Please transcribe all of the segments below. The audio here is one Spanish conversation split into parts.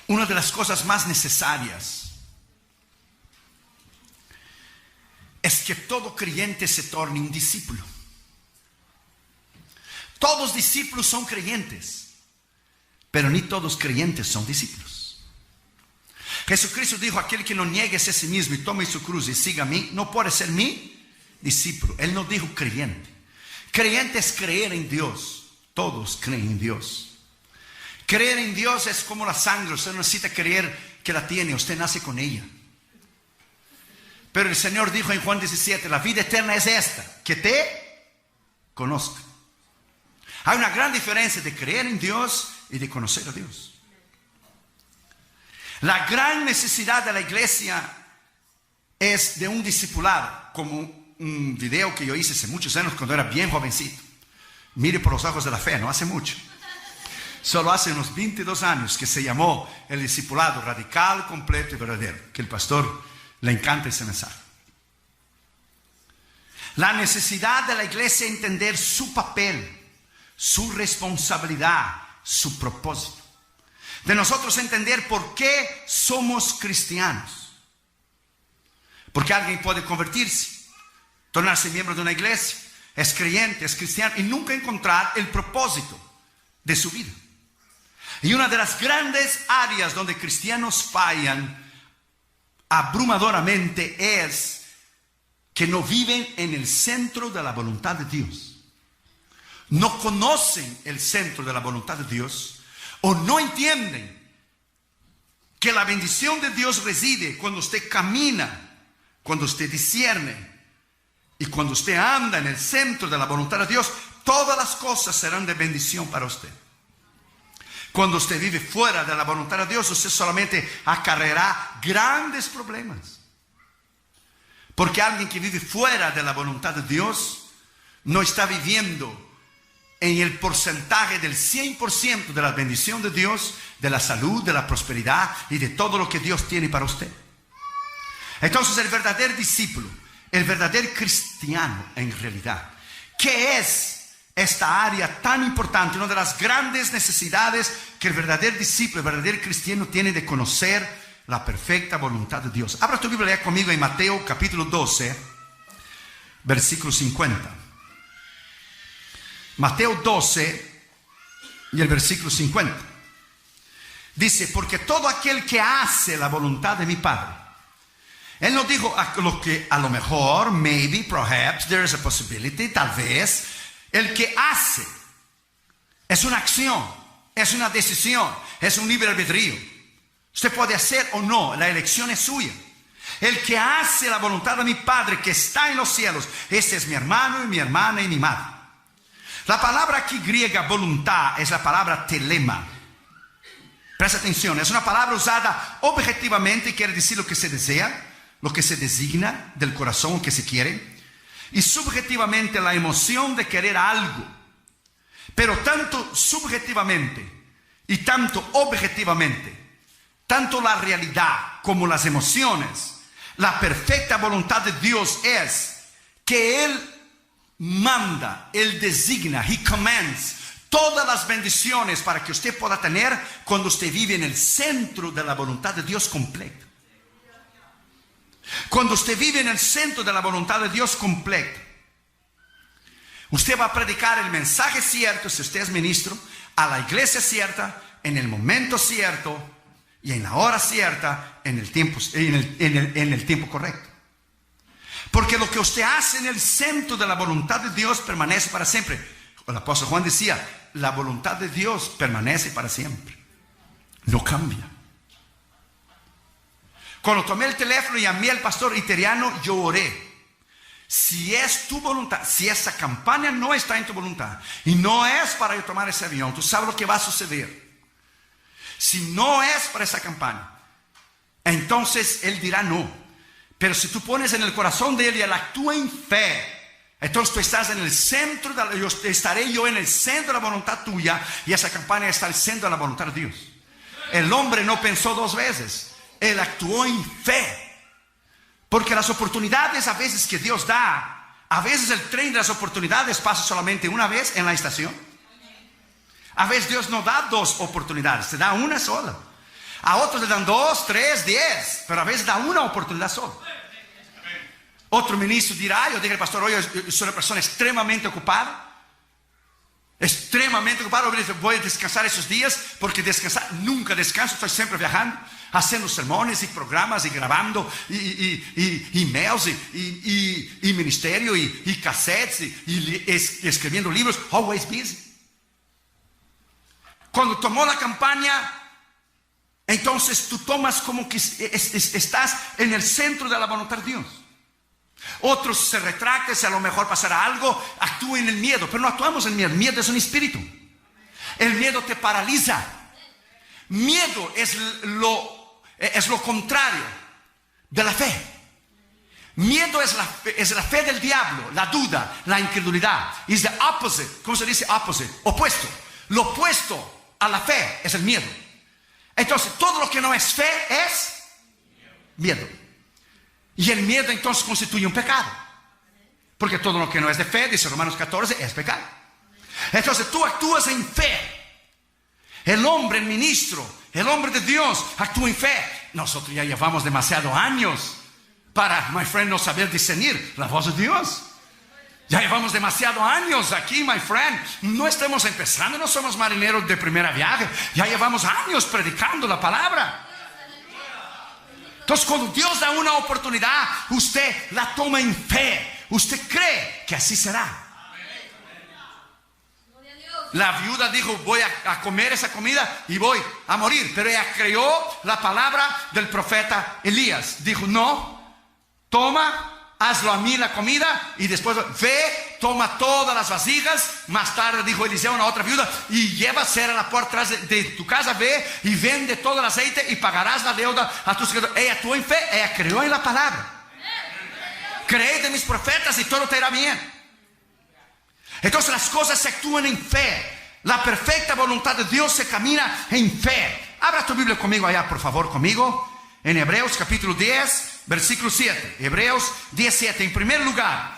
una de las cosas más necesarias es que todo creyente se torne un discípulo. Todos discípulos son creyentes, pero ni todos creyentes son discípulos. Jesucristo dijo: aquel que no niegue a sí mismo y tome su cruz y siga a mí, no puede ser mi discípulo. Él no dijo creyente. Creyente es creer en Dios. Todos creen en Dios. Creer en Dios es como la sangre. Usted no necesita creer que la tiene, usted nace con ella. Pero el Señor dijo en Juan 17: la vida eterna es esta, que te conozca. Hay una gran diferencia de creer en Dios y de conocer a Dios. La gran necesidad de la iglesia es de un discipulado, como un video que yo hice hace muchos años cuando era bien jovencito. Mire por los ojos de la fe, no hace mucho. Solo hace unos 22 años, que se llamó el discipulado radical, completo y verdadero. Que el pastor le encanta ese mensaje. La necesidad de la iglesia es entender su papel, su responsabilidad, su propósito. De nosotros entender por qué somos cristianos. Porque alguien puede convertirse, tornarse miembro de una iglesia, es creyente, es cristiano, y nunca encontrar el propósito de su vida. Y una de las grandes áreas donde cristianos fallan abrumadoramente es que no viven en el centro de la voluntad de Dios. No conocen el centro de la voluntad de Dios, o no entienden que la bendición de Dios reside cuando usted camina, cuando usted discierne y cuando usted anda en el centro de la voluntad de Dios. Todas las cosas serán de bendición para usted. Cuando usted vive fuera de la voluntad de Dios, usted solamente acarreará grandes problemas. Porque alguien que vive fuera de la voluntad de Dios no está viviendo en el porcentaje del 100% de la bendición de Dios, de la salud, de la prosperidad y de todo lo que Dios tiene para usted. Entonces, el verdadero discípulo, el verdadero cristiano en realidad, ¿qué es esta área tan importante? Una de las grandes necesidades que el verdadero discípulo, el verdadero cristiano tiene de conocer la perfecta voluntad de Dios. Abra tu Biblia conmigo en Mateo capítulo 12, versículo 50. Mateo 12 y el versículo 50. Dice: porque todo aquel que hace la voluntad de mi Padre. Él no dijo a lo mejor, maybe, perhaps, there is a possibility, tal vez. El que hace es una acción, es una decisión, es un libre albedrío. Usted puede hacer o no, la elección es suya. El que hace la voluntad de mi Padre que está en los cielos, este es mi hermano y mi hermana y mi madre. La palabra aquí griega voluntad es la palabra telema. Presta atención, es una palabra usada objetivamente y quiere decir lo que se desea, lo que se designa del corazón que se quiere, y subjetivamente la emoción de querer algo. Pero tanto subjetivamente y tanto objetivamente, tanto la realidad como las emociones, la perfecta voluntad de Dios es que Él manda, Él designa, He commands todas las bendiciones para que usted pueda tener cuando usted vive en el centro de la voluntad de Dios completa. Cuando usted vive en el centro de la voluntad de Dios completa, usted va a predicar el mensaje cierto, si usted es ministro, a la iglesia cierta, en el momento cierto y en la hora cierta, en el tiempo correcto. Porque lo que usted hace en el centro de la voluntad de Dios permanece para siempre. El apóstol Juan decía: la voluntad de Dios permanece para siempre, no cambia. Cuando tomé el teléfono y llamé al pastor Iteriano, yo oré: si es tu voluntad, si esa campaña no está en tu voluntad y no es para yo tomar ese avión, tú sabes lo que va a suceder. Si no es para esa campaña, entonces él dirá no. Pero si tú pones en el corazón de él y él actúa en fe, entonces tú estás en el centro, estaré yo en el centro de la voluntad tuya, y esa campaña está al centro de la voluntad de Dios. El hombre no pensó dos veces, él actuó en fe. Porque las oportunidades a veces que Dios da, a veces el tren de las oportunidades pasa solamente una vez en la estación. A veces Dios no da dos oportunidades, te da una sola. A otros le dan 2, 3, 10, pero a veces da una oportunidad solo. Otro ministro dirá, yo dije al pastor, hoy soy una persona extremadamente ocupada. Extremadamente ocupado, voy a descansar esos días, porque descansar, nunca descanso, estoy siempre viajando, haciendo sermones y programas y grabando y emails y ministerio y cassettes y escribiendo libros, always busy. Cuando tomó la campaña, entonces tú tomas como que estás en el centro de la voluntad de Dios. Otros se retractan, si a lo mejor pasará algo, actúan en el miedo, pero no actuamos en el miedo. El miedo es un espíritu. El miedo te paraliza. Miedo es lo contrario de la fe. Miedo es la fe del diablo, la duda, la incredulidad. Is the opposite. ¿Cómo se dice opposite? Opuesto. Lo opuesto a la fe es el miedo. Entonces, todo lo que no es fe es miedo. Y el miedo entonces constituye un pecado. Porque todo lo que no es de fe, dice Romanos 14, es pecado. Entonces tú actúas en fe. El hombre, el ministro, el hombre de Dios actúa en fe. Nosotros ya llevamos demasiados años para, my friend, no saber discernir la voz de Dios. Ya llevamos demasiados años aquí, my friend. No estamos empezando, no somos marineros de primera viaje. Ya llevamos años predicando la palabra. Entonces, cuando Dios da una oportunidad, usted la toma en fe. Usted cree que así será. La viuda dijo, voy a comer esa comida y voy a morir. Pero ella creyó la palabra del profeta Elías. Dijo, no, toma, hazlo a mí la comida y después ve, toma todas las vasijas. Más tarde dijo Eliseo a una otra viuda, y lleva cera a la puerta de tu casa, ve y vende todo el aceite y pagarás la deuda a tus hijos. Ella actuó en fe, ella creyó en la palabra. Cree de mis profetas y todo te irá bien. Entonces las cosas se actúan en fe. La perfecta voluntad de Dios se camina en fe. Abra tu Biblia conmigo allá, por favor, conmigo. En Hebreos capítulo 10, versículo 7. Hebreos 17. En primer lugar,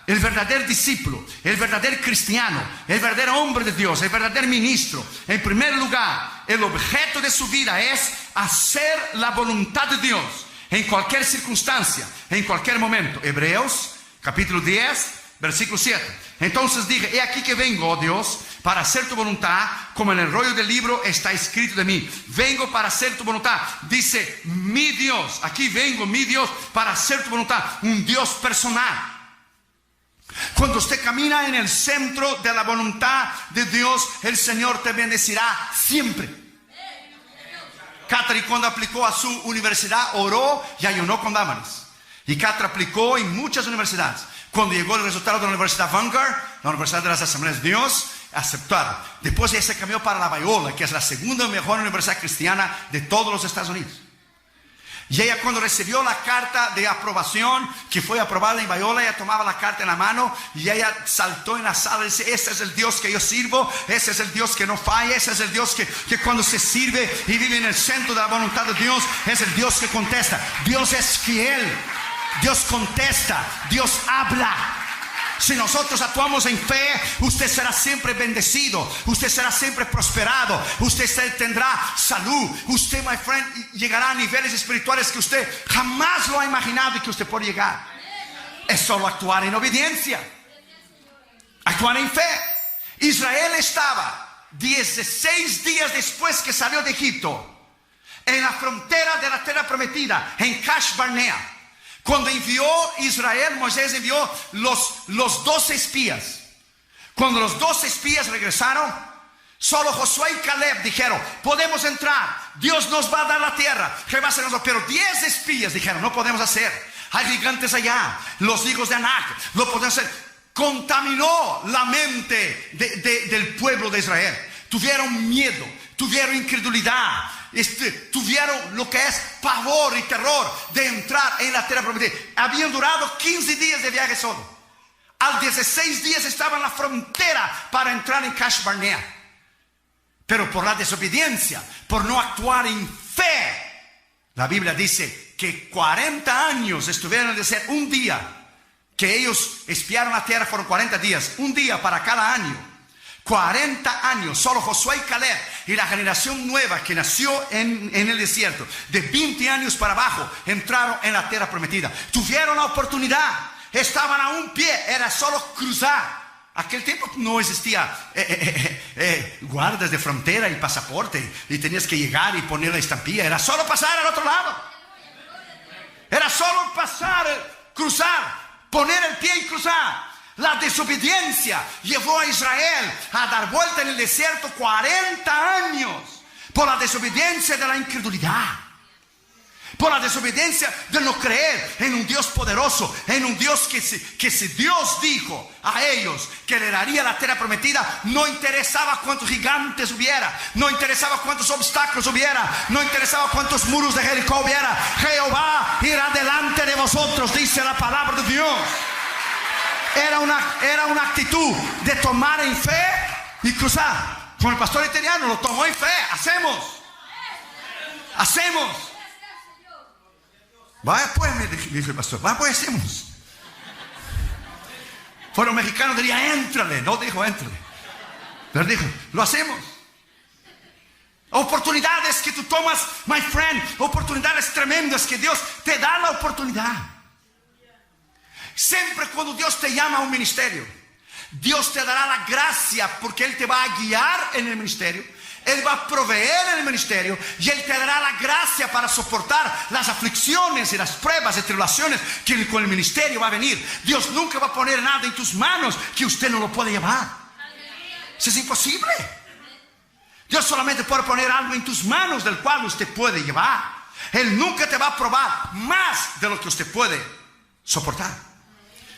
el verdadero discípulo, el verdadero cristiano, el verdadero hombre de Dios, el verdadero ministro, en primer lugar, el objeto de su vida es hacer la voluntad de Dios en cualquier circunstancia, en cualquier momento. Hebreos capítulo 10, versículo 7. Entonces dije, he aquí que vengo, oh Dios, para hacer tu voluntad, como en el rollo del libro está escrito de mí. Vengo para hacer tu voluntad. Dice, mi Dios, aquí vengo, mi Dios, para hacer tu voluntad. Un Dios personal. Cuando usted camina en el centro de la voluntad de Dios, el Señor te bendecirá siempre. Catherine, cuando aplicó a su universidad, oró y ayunó con Dámaris. Y Catherine aplicó en muchas universidades. Cuando llegó el resultado de la Universidad Vanguard, la Universidad de las Asambleas de Dios, aceptaron. Después ella se cambió para la Biola, que es la segunda mejor universidad cristiana de todos los Estados Unidos. Y ella, cuando recibió la carta de aprobación, que fue aprobada en Biola, ella tomaba la carta en la mano y ella saltó en la sala y dice, ese es el Dios que yo sirvo, ese es el Dios que no falla, ese es el Dios que cuando se sirve y vive en el centro de la voluntad de Dios, es el Dios que contesta. Dios es fiel, Dios contesta, Dios habla. Si nosotros actuamos en fe, usted será siempre bendecido, usted será siempre prosperado, usted tendrá salud, usted, my friend, llegará a niveles espirituales que usted jamás lo ha imaginado y que usted puede llegar. Es solo actuar en obediencia, actuar en fe. Israel estaba 16 días después que salió de Egipto, en la frontera de la tierra prometida, en Kadesh Barnea. Cuando envió Israel, Moisés envió los 12 espías. Cuando los 12 espías regresaron, solo Josué y Caleb dijeron, podemos entrar, Dios nos va a dar la tierra, pero 10 espías dijeron, no podemos hacer, hay gigantes allá, los hijos de Anak, no podemos hacer. Contaminó la mente del pueblo de Israel. Tuvieron miedo, tuvieron incredulidad, tuvieron lo que es pavor y terror de entrar en la tierra prometida. Habían durado 15 días de viaje solo. Al 16 días estaban en la frontera para entrar en Kadesh Barnea. Pero por la desobediencia, por no actuar en fe, la Biblia dice que 40 años estuvieron en el desierto. Un día que ellos espiaron la tierra fueron 40 días, un día para cada año. 40 años, solo Josué y Caleb y la generación nueva que nació en el desierto, de 20 años para abajo, entraron en la tierra prometida. Tuvieron la oportunidad, estaban a un pie, era solo cruzar. Aquel tiempo no existía guardas de frontera y pasaporte y tenías que llegar y poner la estampilla. Era solo pasar al otro lado. Era solo pasar, cruzar, poner el pie y cruzar. La desobediencia llevó a Israel a dar vuelta en el desierto 40 años por la desobediencia de la incredulidad, por la desobediencia de no creer en un Dios poderoso, en un Dios que si Dios dijo a ellos que le daría la tierra prometida, no interesaba cuántos gigantes hubiera, no interesaba cuántos obstáculos hubiera, no interesaba cuántos muros de Jericó hubiera. Jehová irá delante de vosotros, dice la palabra de Dios. Era una actitud de tomar en fe y cruzar. Como el pastor italiano lo tomó en fe. Hacemos. Vaya pues, me dijo el pastor, vaya pues, hacemos. Fueron mexicanos, diría, éntrale. No dijo, éntrale. Pero dijo, lo hacemos. Oportunidades que tú tomas, my friend. Oportunidades tremendas que Dios te da la oportunidad. Siempre cuando Dios te llama a un ministerio, Dios te dará la gracia porque Él te va a guiar en el ministerio. Él va a proveer en el ministerio y Él te dará la gracia para soportar las aflicciones y las pruebas y tribulaciones que con el ministerio va a venir. Dios nunca va a poner nada en tus manos que usted no lo puede llevar. Eso es imposible. Dios solamente puede poner algo en tus manos del cual usted puede llevar. Él nunca te va a probar más de lo que usted puede soportar.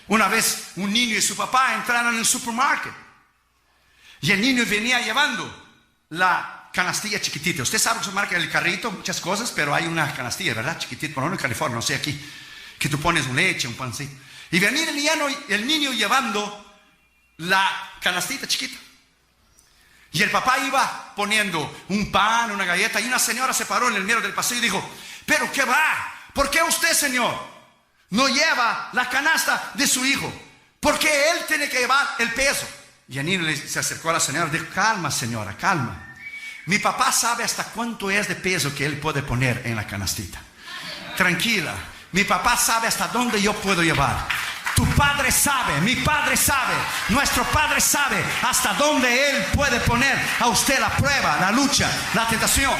Una vez un niño y su papá entraron en el supermercado y el niño venía llevando la canastilla chiquitita. Usted sabe que se marca el carrito, muchas cosas, pero hay una canastilla, ¿verdad? Chiquitita, por lo menos en California, no sé aquí, que tú pones una leche, un pancito. Y venía el niño llevando la canastita chiquita. Y el papá iba poniendo un pan, una galleta, y una señora se paró en el medio del pasillo y dijo, ¿pero qué va? ¿Por qué usted, señor, no lleva la canasta de su hijo? Porque él tiene que llevar el peso. Y el niño se acercó a la señora y dijo, calma señora, calma. Mi papá sabe hasta cuánto es de peso que él puede poner en la canastita. Tranquila, mi papá sabe hasta dónde yo puedo llevar. Tu padre sabe, mi padre sabe, nuestro padre sabe hasta dónde él puede poner a usted la prueba, la lucha, la tentación.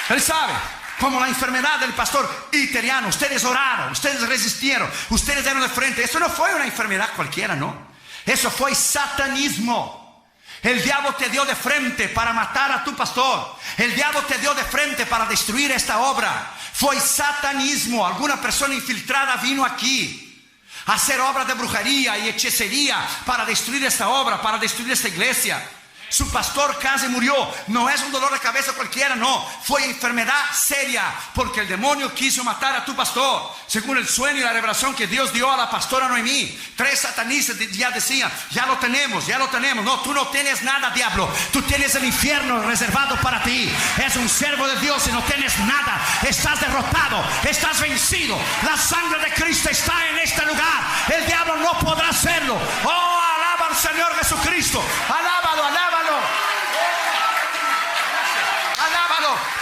Él sabe. Como la enfermedad del pastor italiano. Ustedes oraron, ustedes resistieron, ustedes dieron de frente. Eso no fue una enfermedad cualquiera, no. Eso fue satanismo. El diablo te dio de frente para matar a tu pastor. El diablo te dio de frente para destruir esta obra. Fue satanismo. Alguna persona infiltrada vino aquí a hacer obras de brujería y hechicería para destruir esta obra, para destruir esta iglesia. Su pastor casi murió. No es un dolor de cabeza cualquiera, no. Fue enfermedad seria porque el demonio quiso matar a tu pastor. Según el sueño y la revelación que Dios dio a la pastora Noemí, 3 satanistas ya decían, ya lo tenemos. No, tú no tienes nada, diablo. Tú tienes el infierno reservado para ti. Es un siervo de Dios y no tienes nada. Estás derrotado, estás vencido. La sangre de Cristo está en este lugar. El diablo no podrá hacerlo. Oh, alaba al Señor Jesucristo. Alábalo, alábalo.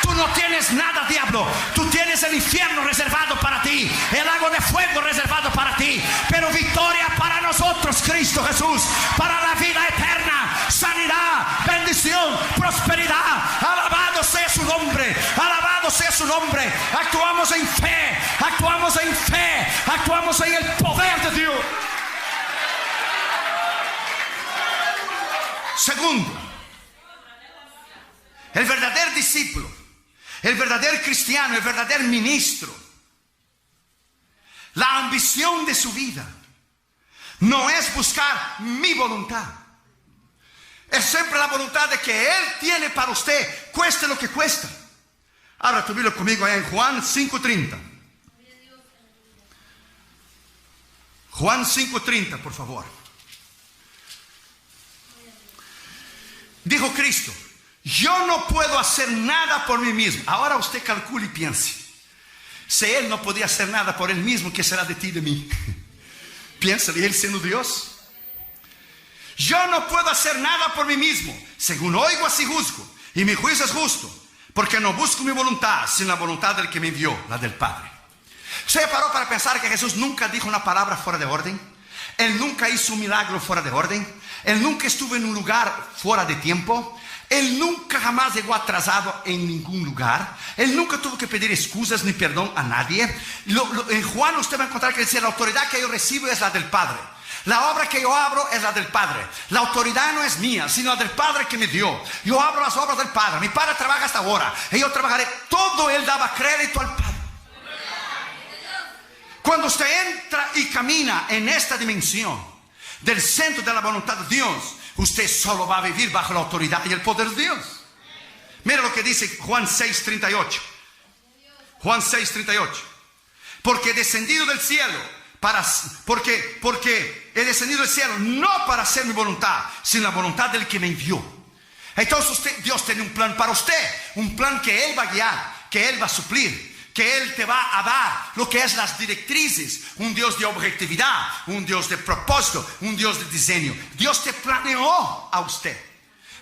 Tú no tienes nada, diablo. Tú tienes el infierno reservado para ti, el lago de fuego reservado para ti, pero victoria para nosotros, Cristo Jesús, para la vida eterna, sanidad, bendición, prosperidad. Alabado sea su nombre, alabado sea su nombre. Actuamos en fe, actuamos en fe, actuamos en el poder de Dios. Segundo, el verdadero discípulo, el verdadero cristiano, el verdadero ministro, la ambición de su vida no es buscar mi voluntad. Es siempre la voluntad de que Él tiene para usted, cueste lo que cuesta. Abra tu Biblia conmigo allá en Juan 5:30. Juan 5:30, por favor. Dijo Cristo, yo no puedo hacer nada por mí mismo. Ahora usted calcule y piense. Si Él no podía hacer nada por Él mismo, ¿qué será de ti y de mí? Piénsale, Él siendo Dios. Yo no puedo hacer nada por mí mismo. Según oigo, así juzgo. Y mi juicio es justo, porque no busco mi voluntad, sino la voluntad del que me envió, la del Padre. ¿Se paró para pensar que Jesús nunca dijo una palabra fuera de orden? Él nunca hizo un milagro fuera de orden. Él nunca estuvo en un lugar fuera de tiempo. Él nunca jamás llegó atrasado en ningún lugar. Él nunca tuvo que pedir excusas ni perdón a nadie. En Juan usted va a encontrar que dice: la autoridad que yo recibo es la del Padre. La obra que yo abro es la del Padre. La autoridad no es mía, sino la del Padre que me dio. Yo abro las obras del Padre. Mi Padre trabaja hasta ahora y yo trabajaré. Todo Él daba crédito al Padre. Cuando usted entra y camina en esta dimensión del centro de la voluntad de Dios, usted solo va a vivir bajo la autoridad y el poder de Dios. Mira lo que dice Juan 6:38. Juan 6:38. Porque he descendido del cielo porque he descendido del cielo no para hacer mi voluntad, sino la voluntad del que me envió. Entonces Dios tiene un plan para usted, un plan que Él va a guiar, que Él va a suplir, que Él te va a dar lo que es las directrices. Un Dios de objetividad, un Dios de propósito, un Dios de diseño. Dios te planeó a usted.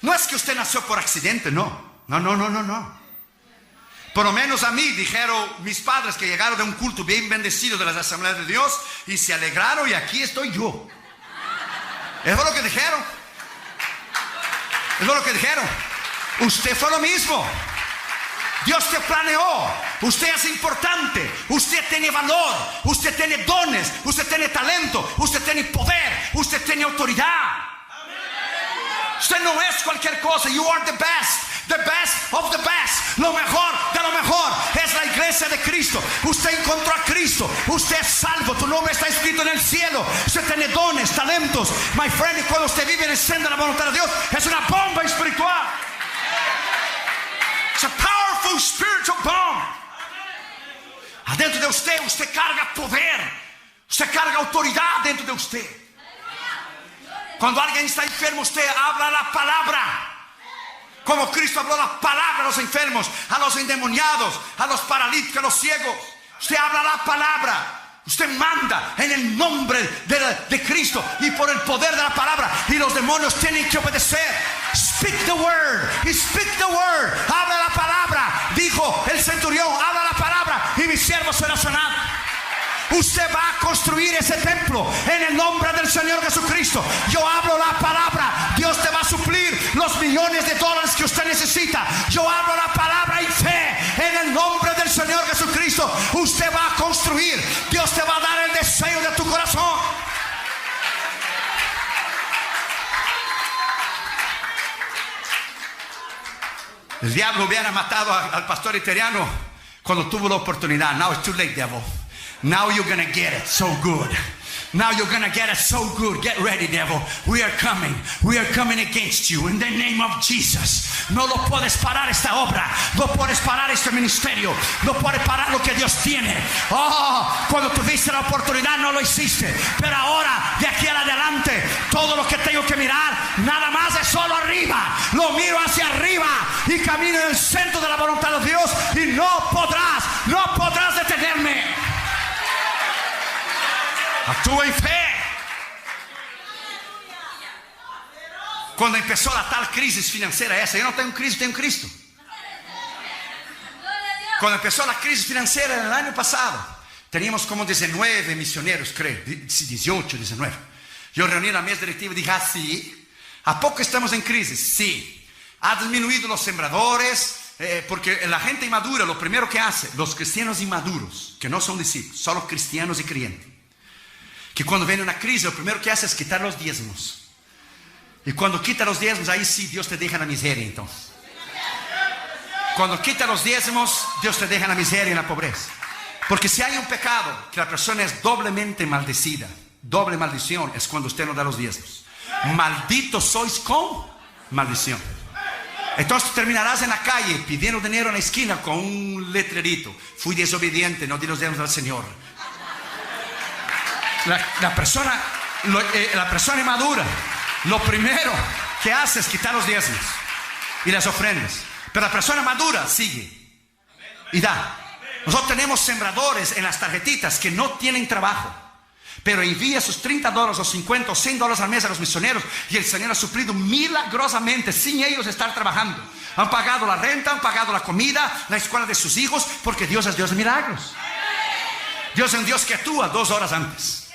No es que usted nació por accidente, no. Por lo menos a mí dijeron mis padres que llegaron de un culto bien bendecido de las Asambleas de Dios y se alegraron, y aquí estoy yo. Eso es lo que dijeron. Eso es lo que dijeron. Usted fue lo mismo. Dios te planeó. Usted es importante. Usted tiene valor. Usted tiene dones. Usted tiene talento. Usted tiene poder. Usted tiene autoridad. Usted no es cualquier cosa. You are the best. The best of the best. Lo mejor de lo mejor es la iglesia de Cristo. Usted encontró a Cristo. Usted es salvo. Tu nombre está escrito en el cielo. Usted tiene dones, talentos. My friend, y cuando usted vive en el centro de la voluntad de Dios, es una bomba espiritual. It's a powerful spiritual bomb. Adentro de usted carga poder. Usted carga autoridad dentro de usted. Cuando alguien está enfermo, usted habla la palabra. Como Cristo habló la palabra a los enfermos, a los endemoniados, a los paralíticos, a los ciegos. Usted habla la palabra. Usted manda en el nombre de Cristo y por el poder de la palabra. Y los demonios tienen que obedecer. Speak the word. Speak the word. Habla la palabra. Dijo el centurión: habla la palabra y mi siervo será sanado. Usted va a construir ese templo en el nombre del Señor Jesucristo. Yo hablo la palabra. Dios te va a suplir los millones de dólares que usted necesita. Yo hablo la palabra y fe en el nombre del Señor Jesucristo. Usted va a construir. Dios te va a dar el deseo de tu corazón. El diablo hubiera matado al pastor italiano cuando tuvo la oportunidad. Now it's too late, devil. Now you're going to get it so good. Now you're going to get it so good. Get ready, devil. We are coming. We are coming against you in the name of Jesus. No lo puedes parar esta obra. No puedes parar este ministerio. No puedes parar lo que Dios tiene. Oh, cuando tuviste la oportunidad no lo hiciste. Pero ahora, de aquí en adelante, todo lo que tengo que mirar, nada más es solo arriba. Lo miro hacia arriba y camino en el centro de la voluntad de Dios. Y no podrás detenerme. Actúa en fe. Cuando empezó la tal crisis financiera esa, yo no tengo crisis, tengo Cristo. Cuando empezó la crisis financiera en el año pasado, teníamos como 19 misioneros, creo, 18, 19. Yo reuní la mesa directiva y dije: sí, ¿a poco estamos en crisis? Sí. Ha disminuido los sembradores, porque la gente inmadura, lo primero que hace, los cristianos inmaduros, que no son discípulos, solo cristianos y creyentes, que cuando viene una crisis, lo primero que hace es quitar los diezmos. Y cuando quita los diezmos, ahí sí Dios te deja en la miseria. Entonces, cuando quita los diezmos, Dios te deja en la miseria y en la pobreza. Porque si hay un pecado que la persona es doblemente maldecida, doble maldición, es cuando usted no da los diezmos. Malditos sois con maldición. Entonces terminarás en la calle pidiendo dinero en la esquina con un letrerito: fui desobediente, no di los diezmos al Señor. La persona inmadura, lo primero que hace es quitar los diezmos y las ofrendas. Pero la persona madura sigue y da. Nosotros tenemos sembradores en las tarjetitas que no tienen trabajo, pero envía sus $30 o 50 o $100 al mes a los misioneros y el Señor ha suplido milagrosamente sin ellos estar trabajando. Han pagado la renta, han pagado la comida, la escuela de sus hijos, porque Dios es Dios de milagros. Dios es un Dios que actúa 2 horas antes.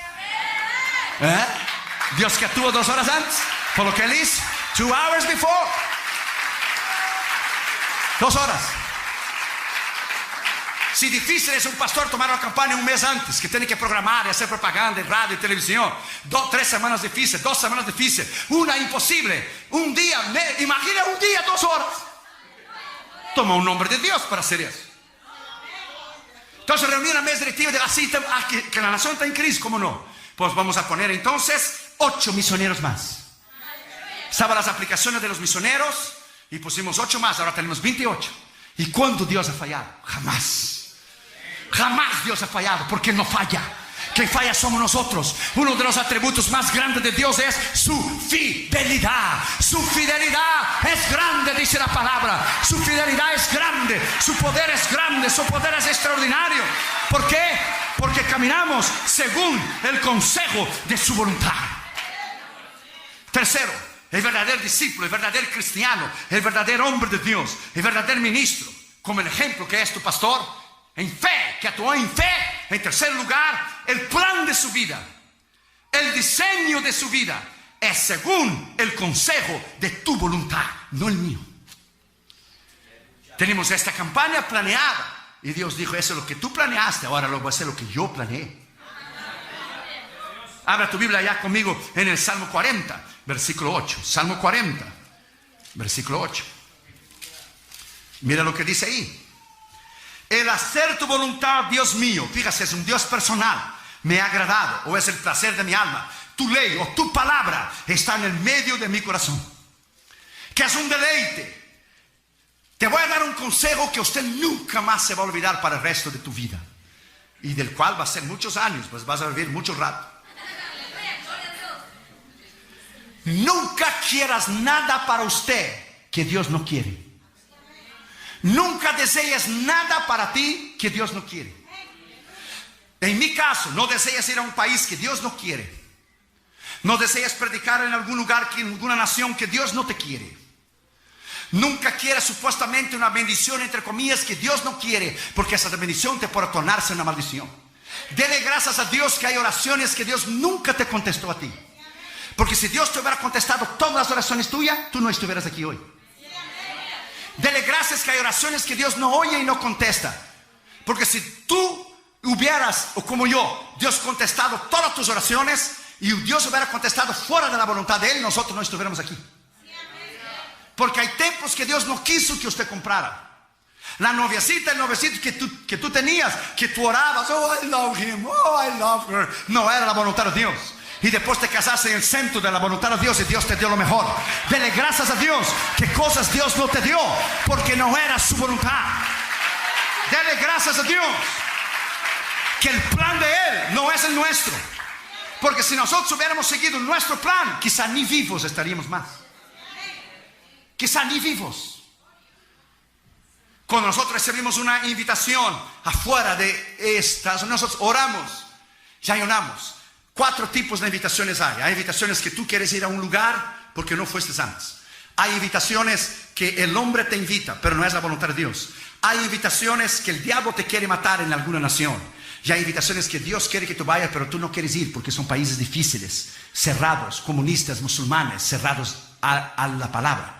Dios que actúa 2 horas antes. Por lo que Él hizo 2 hours before. 2 horas. Si difícil es un pastor tomar una campaña un mes antes, que tiene que programar y hacer propaganda en radio y televisión, 3 semanas difíciles, 2 semanas difíciles, una imposible, un día, imagina un día, 2 horas. Toma un nombre de Dios para hacer eso. Entonces reunir a mesa directiva de la cita, que la nación está en crisis, ¿cómo no? Pues vamos a poner entonces 8 misioneros más. Estaban las aplicaciones de los misioneros y pusimos 8 más, ahora tenemos 28. ¿Y cuándo Dios ha fallado? Jamás. Jamás Dios ha fallado, porque Él no falla. Quien falla somos nosotros. Uno de los atributos más grandes de Dios es su fidelidad. Su fidelidad es grande, dice la palabra. Su fidelidad es grande, su poder es grande, su poder es extraordinario. ¿Por qué? Porque caminamos según el consejo de su voluntad. Tercero, el verdadero discípulo, el verdadero cristiano, el verdadero hombre de Dios, el verdadero ministro, como el ejemplo que es tu pastor, en fe, que actuó en fe. En tercer lugar, el plan de su vida, el diseño de su vida es según el consejo de tu voluntad, no el mío. Tenemos esta campaña planeada y Dios dijo: eso es lo que tú planeaste, ahora lo voy a hacer lo que yo planeé. Abra tu Biblia ya conmigo en el Salmo 40, versículo 8. Salmo 40, versículo 8. Mira lo que dice ahí. El hacer tu voluntad, Dios mío, fíjate, es un Dios personal, me ha agradado, o es el placer de mi alma. Tu ley o tu palabra está en el medio de mi corazón, que es un deleite. Te voy a dar un consejo que usted nunca más se va a olvidar para el resto de tu vida, y del cual va a ser muchos años, pues vas a vivir mucho rato. Nunca quieras nada para usted que Dios no quiere. Nunca desees nada para ti que Dios no quiere. En mi caso, no desees ir a un país que Dios no quiere. No desees predicar en algún lugar, en alguna nación que Dios no te quiere. Nunca quieras supuestamente una bendición, entre comillas, que Dios no quiere, porque esa bendición te puede tornarse una maldición. Dele gracias a Dios que hay oraciones que Dios nunca te contestó a ti. Porque si Dios te hubiera contestado todas las oraciones tuyas, tú no estuvieras aquí hoy. Dele gracias que hay oraciones que Dios no oye y no contesta. Porque si tú hubieras, o como yo, Dios contestado todas tus oraciones y Dios hubiera contestado fuera de la voluntad de Él, nosotros no estuviéramos aquí. Porque hay templos que Dios no quiso que usted comprara. La noviecita, el noviecito que tú tenías, que tú orabas, oh, I love him, oh, I love her, no era la voluntad de Dios. Y después te casaste en el centro de la voluntad de Dios y Dios te dio lo mejor. Dele gracias a Dios que cosas Dios no te dio porque no era su voluntad. Dele gracias a Dios que el plan de Él no es el nuestro. Porque si nosotros hubiéramos seguido nuestro plan, quizá ni vivos estaríamos más. Quizá ni vivos. Cuando nosotros recibimos una invitación afuera de estas, nosotros oramos, ya ayunamos. 4 tipos de invitaciones hay. Hay invitaciones que tú quieres ir a un lugar porque no fuiste antes. Hay invitaciones que el hombre te invita, pero no es la voluntad de Dios. Hay invitaciones que el diablo te quiere matar en alguna nación. Y hay invitaciones que Dios quiere que tú vayas, pero tú no quieres ir porque son países difíciles, cerrados, comunistas, musulmanes, cerrados a la palabra.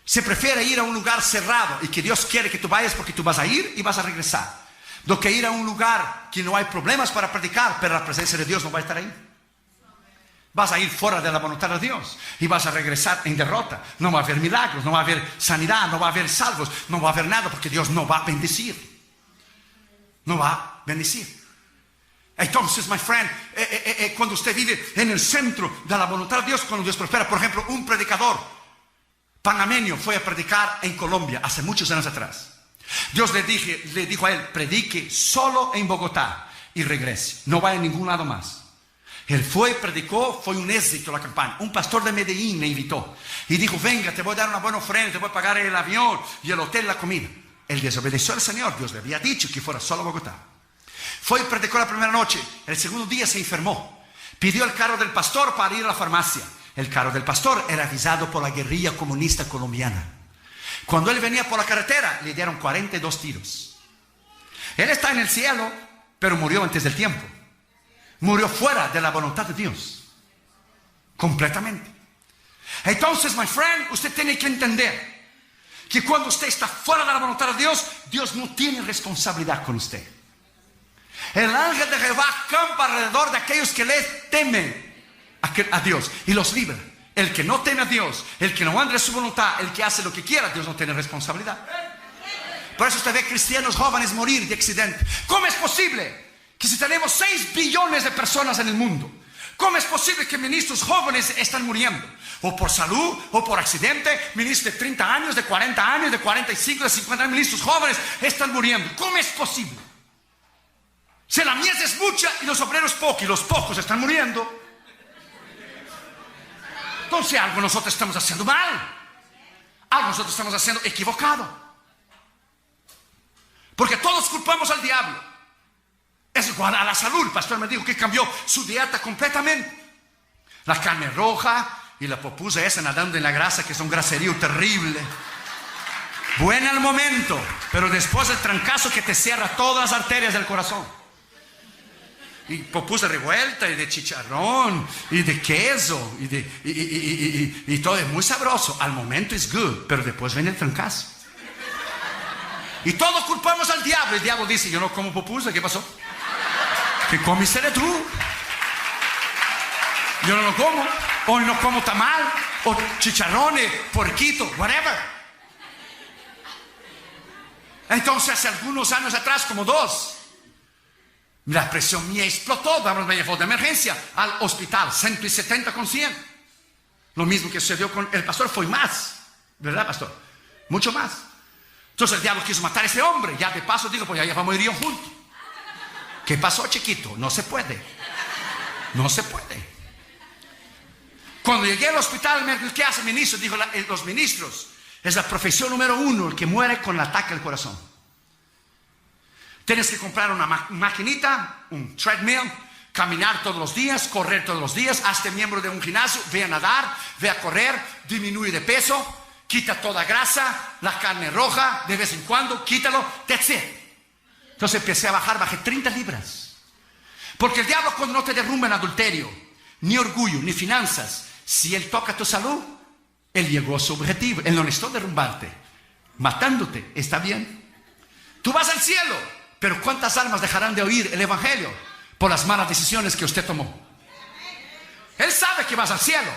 Se prefiere ir a un lugar cerrado y que Dios quiere que tú vayas porque tú vas a ir y vas a regresar, do que ir a un lugar que no hay problemas para predicar, pero la presencia de Dios no va a estar ahí. Vas a ir fuera de la voluntad de Dios y vas a regresar en derrota. No va a haber milagros, no va a haber sanidad, no va a haber salvos, no va a haber nada, porque Dios no va a bendecir. No va a bendecir. Entonces, my friend, cuando usted vive en el centro de la voluntad de Dios, cuando Dios prospera, por ejemplo, un predicador panameño fue a predicar en Colombia hace muchos años atrás. Dios le dijo a él: predique solo en Bogotá y regrese, no vaya a ningún lado más. Él fue, predicó, fue un éxito la campaña. Un pastor de Medellín le invitó y dijo: venga, te voy a dar una buena ofrenda, te voy a pagar el avión y el hotel, la comida. Él desobedeció al Señor. Dios le había dicho que fuera solo a Bogotá. Fue y predicó la primera noche. El segundo día se enfermó. Pidió el carro del pastor para ir a la farmacia. El carro del pastor era avisado por la guerrilla comunista colombiana. Cuando él venía por la carretera, le dieron 42 tiros. Él está en el cielo, pero murió antes del tiempo. Murió fuera de la voluntad de Dios. Completamente. Entonces, my friend, usted tiene que entender que cuando usted está fuera de la voluntad de Dios, Dios no tiene responsabilidad con usted. El ángel de Jehová campa alrededor de aquellos que le temen a Dios y los libra. El que no teme a Dios, el que no anda en su voluntad, el que hace lo que quiera, Dios no tiene responsabilidad. Por eso usted ve cristianos jóvenes morir de accidente. ¿Cómo es posible que si tenemos 6 billones de personas en el mundo, cómo es posible que ministros jóvenes están muriendo? O por salud, o por accidente. Ministros de 30 años, de 40 años, de 45, de 50 años, ministros jóvenes están muriendo. ¿Cómo es posible? Si la mies es mucha y los obreros pocos, y los pocos están muriendo, entonces algo nosotros estamos haciendo mal. Algo nosotros estamos haciendo equivocado. Porque todos culpamos al diablo. Es igual a la salud. El pastor me dijo que cambió su dieta completamente. La carne roja y la popusa esa nadando en la grasa, que es un graserío terrible. Buena al momento, pero después el trancazo que te cierra todas las arterias del corazón. Y popusa revuelta, y de chicharrón, y de queso, y todo es muy sabroso. Al momento es good, pero después viene el trancazo. Y todos culpamos al diablo. El diablo dice: yo no como popusa. ¿Qué pasó? ¿Qué comiste tú? Yo no lo como. O no como tamal, o chicharrones, porquito, whatever. Entonces hace algunos años atrás, como 2, la presión mía explotó. Me llevó de emergencia al hospital, 170 con 100. Lo mismo que sucedió con el pastor, fue más, ¿verdad, pastor? Mucho más. Entonces el diablo quiso matar a ese hombre. Ya de paso digo, pues ya vamos a ir juntos. ¿Qué pasó, chiquito? No se puede. No se puede. Cuando llegué al hospital, ¿qué hace el ministro? Dijo, los ministros es la profesión número 1, el que muere con el ataque al corazón. Tienes que comprar una maquinita, un treadmill, caminar todos los días, correr todos los días, hazte miembro de un gimnasio, ve a nadar, ve a correr, disminuye de peso, quita toda grasa, la carne roja, de vez en cuando, quítalo, that's it. Entonces empecé a bajar, bajé 30 libras. Porque el diablo, cuando no te derrumba en adulterio, ni orgullo, ni finanzas, si él toca tu salud, él llegó a su objetivo. Él no necesitó derrumbarte, matándote. ¿Está bien? Tú vas al cielo, pero ¿cuántas almas dejarán de oír el evangelio por las malas decisiones que usted tomó? Él sabe que vas al cielo,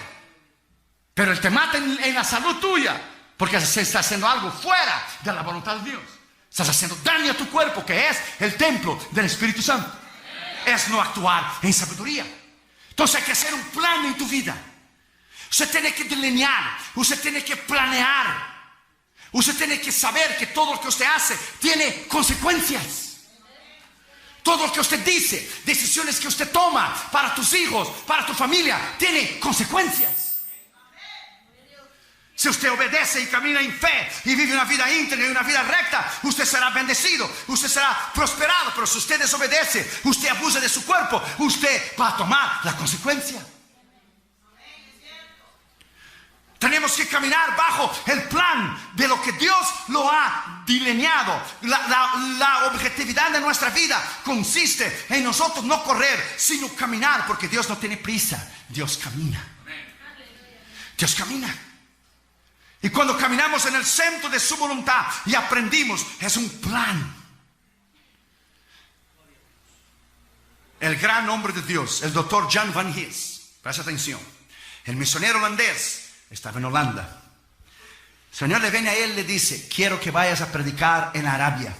pero él te mata en la salud tuya, porque se está haciendo algo fuera de la voluntad de Dios. Estás haciendo daño a tu cuerpo, que es el templo del Espíritu Santo. Es no actuar en sabiduría. Entonces hay que hacer un plan en tu vida. Usted tiene que delinear, usted tiene que planear, usted tiene que saber que todo lo que usted hace tiene consecuencias. Todo lo que usted dice, decisiones que usted toma para tus hijos, para tu familia, tiene consecuencias. Si usted obedece y camina en fe y vive una vida íntegra y una vida recta, usted será bendecido, usted será prosperado. Pero si usted desobedece, usted abusa de su cuerpo, usted va a tomar la consecuencia. Tenemos que caminar bajo el plan de lo que Dios lo ha delineado. La objetividad de nuestra vida consiste en nosotros no correr, sino caminar, porque Dios no tiene prisa. Dios camina. Dios camina. Y cuando caminamos en el centro de su voluntad y aprendimos, es un plan. El gran hombre de Dios, el doctor Jan van Hees, presta atención, el misionero holandés, estaba en Holanda. El Señor le viene a él y le dice: quiero que vayas a predicar en Arabia.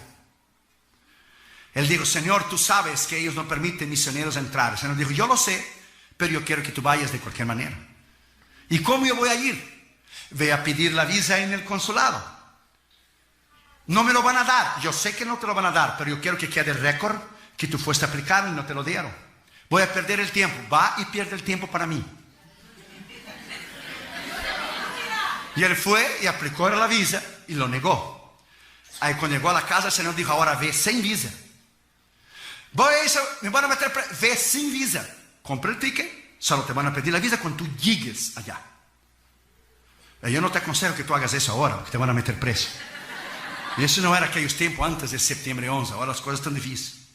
Él dijo: Señor, tú sabes que ellos no permiten misioneros entrar. El Señor dijo: yo lo sé, pero yo quiero que tú vayas de cualquier manera. ¿Y cómo yo voy a ir? Ve a pedir la visa en el consulado. No me lo van a dar. Yo sé que no te lo van a dar, pero yo quiero que quede el récord que tú fuiste a aplicar y no te lo dieron. Voy a perder el tiempo. Va y pierde el tiempo para mí. Y él fue y aplicó la visa y lo negó. Ahí cuando llegó a la casa, el Señor dijo: ahora ve sin visa. me van a meter preso. Ve sin visa. Compra el ticket, solo te van a pedir la visa cuando tú llegues allá. Yo no te aconsejo que tú hagas eso ahora, porque te van a meter preso. Y eso no era aquellos tiempos antes de septiembre 11, ahora las cosas están difíciles.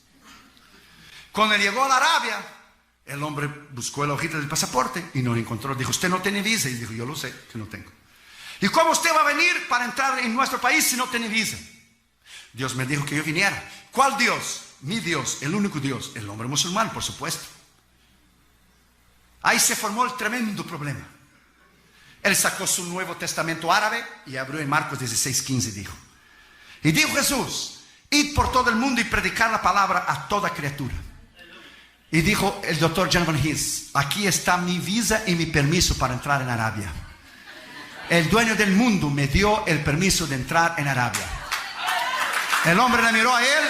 Cuando él llegó a la Arabia, el hombre buscó la hojita del pasaporte y no lo encontró. Dijo, usted no tiene visa. Y dijo, yo lo sé que no tengo. ¿Y cómo usted va a venir para entrar en nuestro país si no tiene visa? Dios me dijo que yo viniera. ¿Cuál Dios? Mi Dios, el único Dios. El hombre musulmán, por supuesto. Ahí se formó el tremendo problema. Él sacó su Nuevo Testamento árabe y abrió en Marcos 16:15, dijo. Y dijo Jesús, id por todo el mundo y predicar la palabra a toda criatura. Y dijo el doctor John Van His, aquí está mi visa y mi permiso para entrar en Arabia. El dueño del mundo me dio el permiso de entrar en Arabia. El hombre le miró a él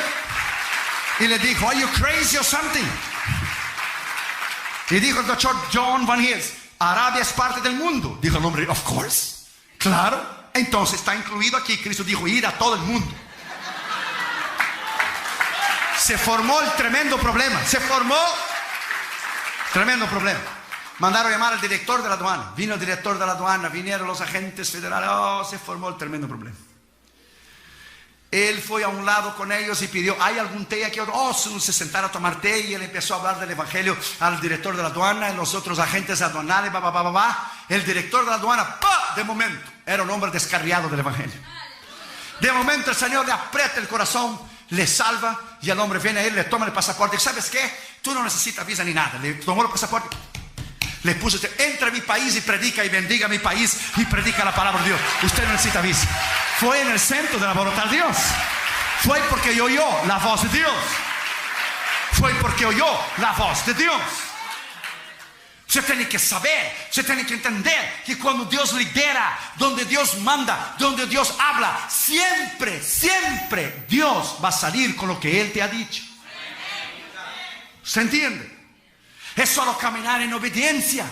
y le dijo, are you crazy or something? Y dijo el doctor John Van His, Arabia es parte del mundo. Dijo el hombre, of course, claro. Entonces está incluido aquí. Cristo dijo, ir a todo el mundo. Se formó el tremendo problema. Tremendo problema. Mandaron llamar al director de la aduana. Vino el director de la aduana, vinieron los agentes federales. Se formó el tremendo problema. Él fue a un lado con ellos y pidió, ¿hay algún té aquí? Se sentaron a tomar té y él empezó a hablar del evangelio al director de la aduana y los otros agentes aduanales. El director de la aduana, de momento, era un hombre descarriado del evangelio. De momento el Señor le aprieta el corazón, le salva y el hombre viene a él, le toma el pasaporte. ¿Y sabes qué? Tú no necesitas visa ni nada. Le tomó el pasaporte, le puso, entra a mi país y predica y bendiga a mi país y predica la palabra de Dios. Usted no necesita visa. Fue en el centro de la voluntad de Dios. Fue porque oyó la voz de Dios. Fue porque oyó la voz de Dios. Usted tiene que saber, usted tiene que entender que cuando Dios lidera, donde Dios manda, donde Dios habla, siempre, siempre Dios va a salir con lo que Él te ha dicho. ¿Se entiende? Es solo caminar en obediencia.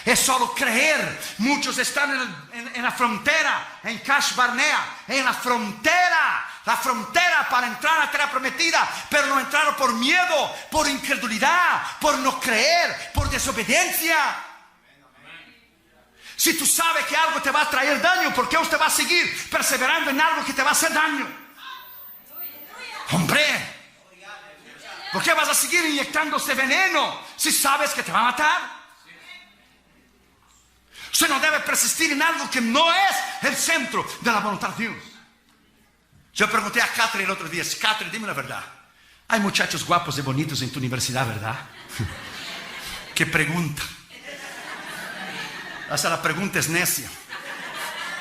Es solo creer. Muchos están en la frontera, en Kash Barnea, en la frontera para entrar a la tierra prometida, pero no entraron por miedo, por incredulidad, por no creer, por desobediencia. Si tú sabes que algo te va a traer daño, ¿por qué usted va a seguir perseverando en algo que te va a hacer daño? Hombre, ¿por qué vas a seguir inyectándose veneno si sabes que te va a matar? Usted no debe persistir en algo que no es el centro de la voluntad de Dios. Yo pregunté a Catherine el otro día, Catherine, dime la verdad. Hay muchachos guapos y bonitos en tu universidad, ¿verdad? ¿Qué pregunta? Hasta la pregunta es necia.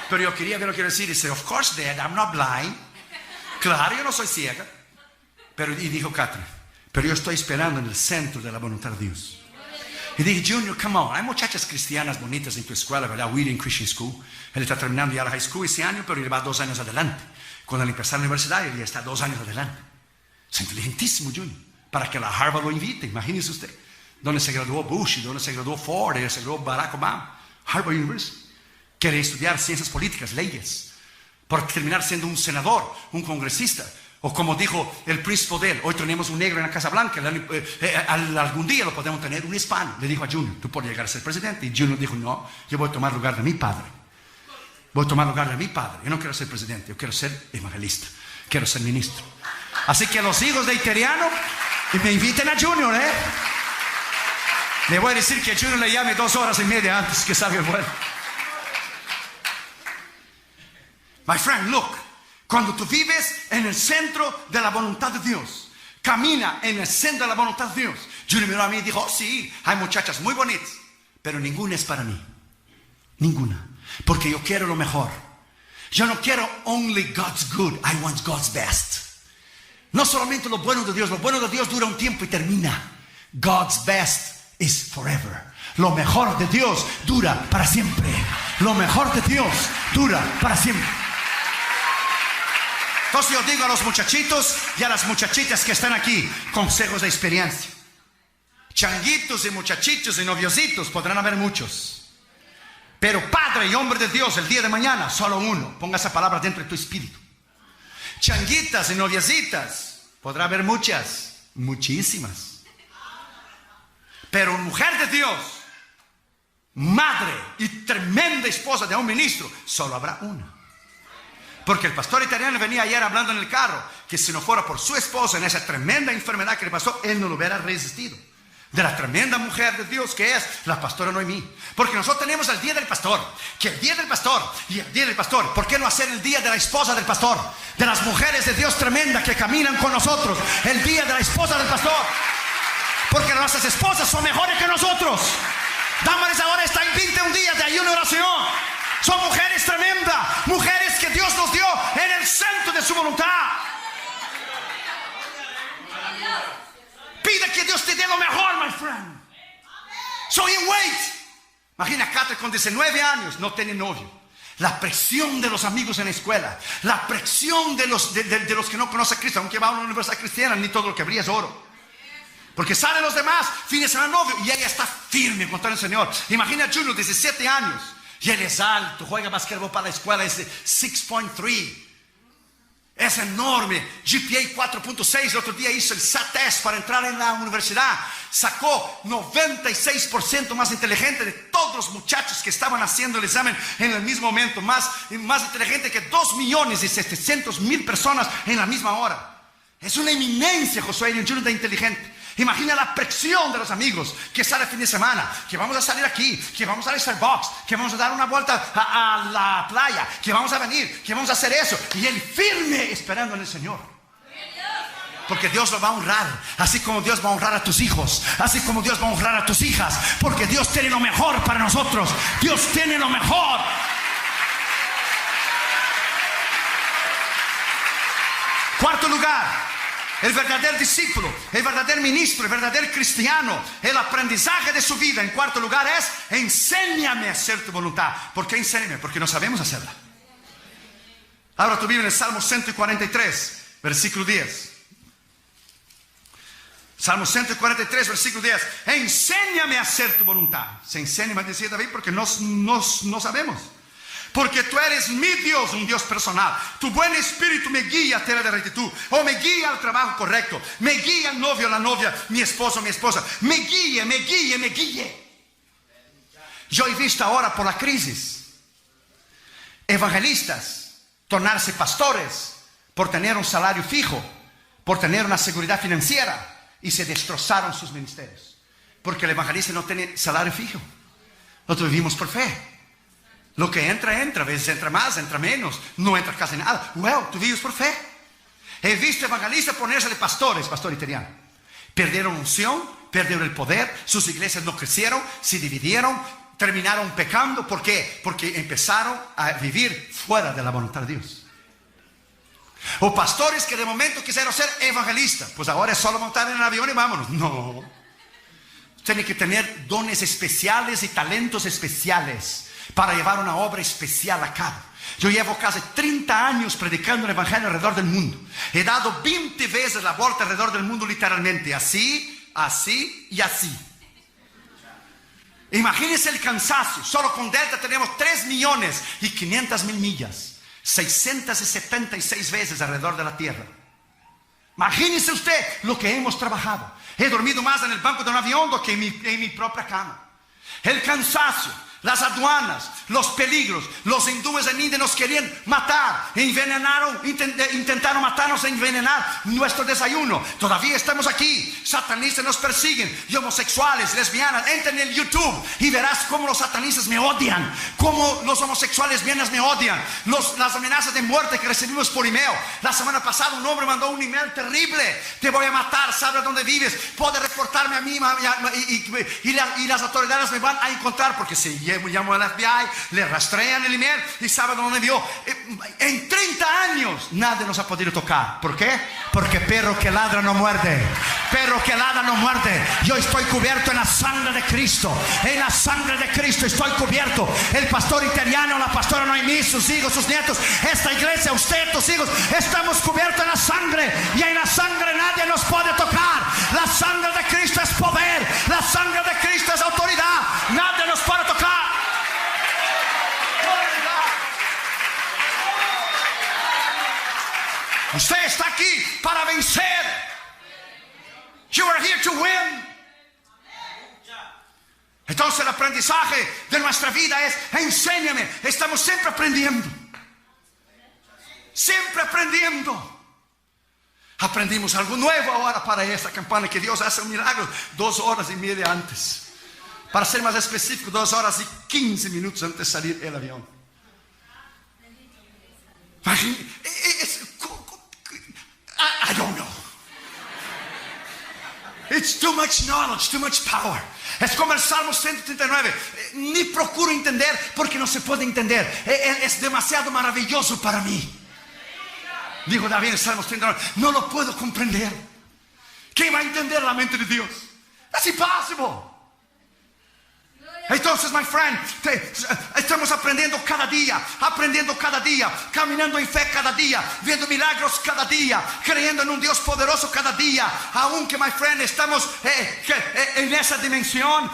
Pero yo quería ver lo que quiero decir. Y dice, of course, Dad, I'm not blind. Claro, yo no soy ciega. Y dijo Catherine, pero yo estoy esperando en el centro de la voluntad de Dios. Y dije, Junior, come on, hay muchachas cristianas bonitas en tu escuela, ¿verdad? Wheeling Christian School. Él está terminando ya la high school ese año, pero él va 2 años adelante. Cuando él empezó la universidad, él ya está 2 años adelante. Es inteligentísimo, Junior. Para que la Harvard lo invite, imagínese usted. Donde se graduó Bush, y donde se graduó Ford, y se graduó Barack Obama. Harvard University. Quiere estudiar ciencias políticas, leyes. Por terminar siendo un senador, un congresista. O como dijo el príncipe de él, hoy tenemos un negro en la Casa Blanca, algún día lo podemos tener un hispano. Le dijo a Junior, tú puedes llegar a ser presidente. Y Junior dijo, no, yo voy a tomar lugar de mi padre. Voy a tomar lugar de mi padre. Yo no quiero ser presidente, yo quiero ser evangelista, quiero ser ministro. Así que los hijos de Iteriano, me inviten a Junior, Le voy a decir que Junior le llame 2 horas y media antes que salga el vuelo. My friend, look. Cuando tú vives en el centro de la voluntad de Dios, camina en el centro de la voluntad de Dios. Junior miró a mí y dijo, sí, hay muchachas muy bonitas, pero ninguna es para mí. Ninguna. Porque yo quiero lo mejor. Yo no quiero only God's good, I want God's best. No solamente lo bueno de Dios dura un tiempo y termina. God's best is forever. Lo mejor de Dios dura para siempre. Lo mejor de Dios dura para siempre. Entonces yo digo a los muchachitos y a las muchachitas que están aquí, consejos de experiencia. Changuitos y muchachitos y noviositos podrán haber muchos, pero padre y hombre de Dios el día de mañana, solo uno. Ponga esa palabra dentro de tu espíritu. Changuitas y noviecitas podrá haber muchas, Muchísimas. Pero mujer de Dios, madre y tremenda esposa de un ministro, solo habrá una. Porque el pastor italiano venía ayer hablando en el carro que si no fuera por su esposa en esa tremenda enfermedad que le pasó, él no lo hubiera resistido. De la tremenda mujer de Dios que es la pastora Noemí. Porque nosotros tenemos el día del pastor. Que el día del pastor y el día del pastor, ¿por qué no hacer el día de la esposa del pastor? De las mujeres de Dios tremenda que caminan con nosotros. El día de la esposa del pastor. Porque nuestras esposas son mejores que nosotros. Dámales ahora está en 21 días de ayuno y oración. Son mujeres tremendas. Mujeres que Dios nos dio en el centro de su voluntad. Pide que Dios te dé lo mejor, my friend. So you wait. Imagina a Catherine con 19 años, no tiene novio. La presión de los amigos en la escuela. La presión de los que no conocen a Cristo. Aunque va a una universidad cristiana, ni todo lo que brilla es oro. Porque salen los demás, fines a novio, y ella está firme contra el Señor. Imagina a Junior, 17 años. Y él es alto, juega basquetbol para la escuela, es de 6.3. Es enorme, GPA 4.6, el otro día hizo el SAT para entrar en la universidad. Sacó 96% más inteligente de todos los muchachos que estaban haciendo el examen en el mismo momento. Más inteligente que 2.700.000 personas en la misma hora. Es una eminencia Josué Junior de inteligente. Imagina la presión de los amigos que sale el fin de semana, que vamos a salir aquí, que vamos a Starbucks, que vamos a dar una vuelta a la playa, que vamos a venir, que vamos a hacer eso. Y él firme esperando en el Señor. Porque Dios lo va a honrar, así como Dios va a honrar a tus hijos, así como Dios va a honrar a tus hijas, porque Dios tiene lo mejor para nosotros. Dios tiene lo mejor. Cuarto lugar. El verdadero discípulo, el verdadero ministro, el verdadero cristiano, el aprendizaje de su vida en cuarto lugar es: enséñame a hacer tu voluntad. ¿Por qué enséñame? Porque no sabemos hacerla. Ahora tu Biblia en el Salmo 143, versículo 10. Salmo 143, versículo 10. Enséñame a hacer tu voluntad. Se enséñame, decía David, porque no sabemos. Porque tú eres mi Dios, un Dios personal. Tu buen espíritu me guía a tierra de rectitud. O me guía al trabajo correcto. Me guía el novio, la novia, mi esposo, mi esposa. Me guíe. Yo he visto ahora por la crisis evangelistas tornarse pastores por tener un salario fijo, por tener una seguridad financiera, y se destrozaron sus ministerios. Porque el evangelista no tiene salario fijo. Nosotros vivimos por fe. Lo que entra, a veces entra más, entra menos, no entra casi nada. Tú vives por fe. He visto evangelistas ponerse de pastores, pastor italiano. Perdieron unción, perdieron el poder, sus iglesias no crecieron, se dividieron, terminaron pecando. ¿Por qué? Porque empezaron a vivir fuera de la voluntad de Dios. O pastores que de momento quisieron ser evangelistas. Pues ahora es solo montar en el avión y vámonos. No. Tienen que tener dones especiales y talentos especiales para llevar una obra especial a cabo. Yo llevo casi 30 años predicando el evangelio alrededor del mundo. He dado 20 veces la vuelta alrededor del mundo literalmente. Así, así y así. Imagínense el cansancio. Solo con Delta tenemos 3.500.000 millas. 676 veces alrededor de la tierra. Imagínense usted lo que hemos trabajado. He dormido más en el banco de un avión que en mi propia cama. El cansancio. Las aduanas, los peligros. Los hindúes en India nos querían matar, intentaron matarnos e envenenar nuestro desayuno. Todavía estamos aquí. Satanistas nos persiguen, y homosexuales, lesbianas. Entra en el YouTube y verás cómo los satanistas me odian, cómo los homosexuales, lesbianas me odian, las amenazas de muerte que recibimos por email. La semana pasada un hombre mandó un email terrible: te voy a matar, sabe dónde vives, puede reportarme a mí, y las autoridades me van a encontrar, porque si llamo al FBI, le rastrean el email y sabe dónde vivió. En 30 años nadie nos ha podido tocar. ¿Por qué? Porque perro que ladra no muerde. Perro que ladra no muerde. Yo estoy cubierto en la sangre de Cristo. En la sangre de Cristo estoy cubierto. El pastor italiano, la pastora Noemí, sus hijos, sus nietos, esta iglesia, usted, tus hijos, estamos cubiertos en la sangre. Y en la sangre nadie nos puede tocar. La sangre de Cristo es poder. La sangre de Cristo es autoridad. Nadie nos puede tocar. Usted está aquí para vencer. You are here to win. Entonces el aprendizaje de nuestra vida es: enséñame. Estamos siempre aprendiendo. Siempre aprendiendo. Aprendimos algo nuevo ahora para esta campaña, que Dios hace un milagro 2 horas y media antes. Para ser más específico, 2 horas y 15 minutos antes de salir el avión. I don't know. It's too much knowledge, too much power. Es como el Salmo 139. Ni procuro entender porque no se puede entender. Es demasiado maravilloso para mí. Dijo David en el Salmo 139. No lo puedo comprender. ¿Quién va a entender la mente de Dios? That's impossible. Entonces, my friend, estamos aprendiendo cada día, caminando en fe cada día, viendo milagros cada día, creyendo en un Dios poderoso cada día. Aunque, my friend, estamos en esa dimensión,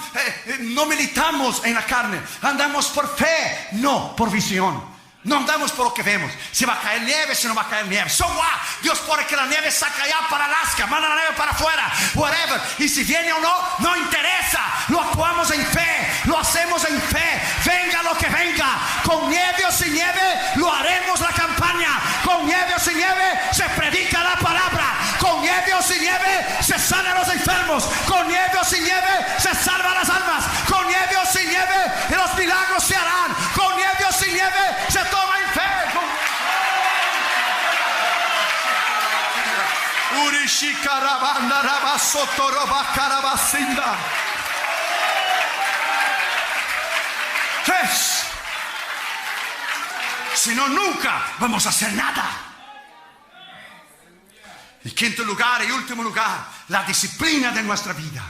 no militamos en la carne, andamos por fe, no por visión. No andamos por lo que vemos. Si va a caer nieve, si no va a caer nieve. So what? Dios pone que la nieve saca allá para Alaska, manda la nieve para afuera, whatever. Y si viene o no, no interesa. Lo actuamos en fe, lo hacemos en fe. Venga lo que venga, con nieve o sin nieve, lo haremos la campaña. Con nieve o sin nieve, se predica la palabra. Con nieve o sin nieve, se sanan los enfermos. Con nieve o sin nieve, se salvan las almas. Con nieve o sin nieve, los milagros se harán. Con nieve o sin nieve, se toma en fe. Si no, nunca vamos a hacer nada. En quinto lugar y último lugar, la disciplina de nuestra vida.